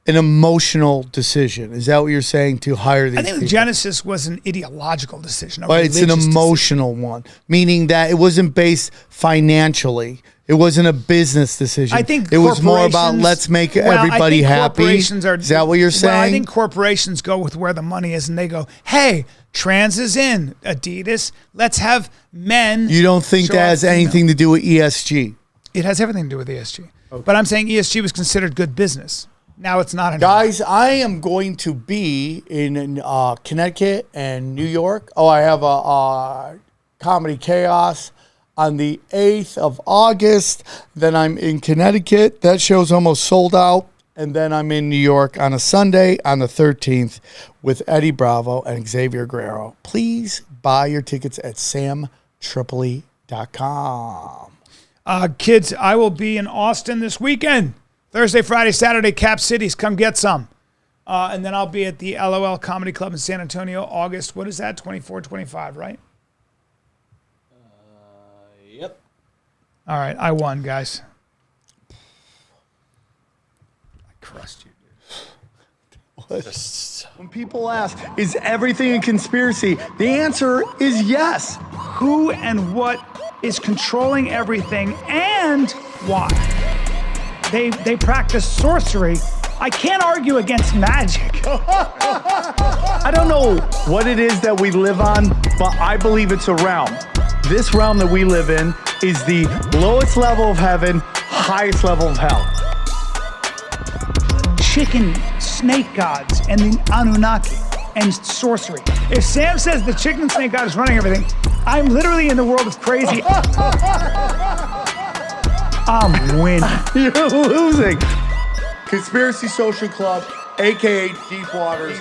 an emotional decision. Is that what you're saying, to hire these people? I think the Genesis was an ideological decision. But it's an emotional one, meaning that it wasn't based financially. It wasn't a business decision. I think it was more about let's make everybody happy. Is that what you're saying? Well, I think corporations go with where the money is, and they go, hey, trans is in, Adidas. Let's have men. You don't think that has anything to do with ESG? It has everything to do with ESG. Okay. But I'm saying ESG was considered good business. Now it's not anymore. Guys, I am going to be in Connecticut and New York. Oh, I have a Comedy Chaos on the 8th of August. Then I'm in Connecticut. That show's almost sold out. And then I'm in New York on a Sunday on the 13th with Eddie Bravo and Xavier Guerrero. Please buy your tickets at samtripoli.com. Kids, I will be in Austin this weekend. Thursday, Friday, Saturday, Cap Cities. Come get some. And then I'll be at the LOL Comedy Club in San Antonio, August. What is that? 24, 25, right? Yep. All right, I won, guys. I crushed you, dude. When people ask, is everything a conspiracy? The answer is yes. Who and what is controlling everything and why? They practice sorcery. I can't argue against magic. I don't know what it is that we live on, but I believe it's a realm. This realm that we live in is the lowest level of heaven, highest level of hell. Chicken snake gods and the Anunnaki and sorcery. If Sam says the chicken and snake god is running everything, I'm literally in the world of crazy. I'm winning. You're losing. Conspiracy Social Club, a.k.a. Deep Waters.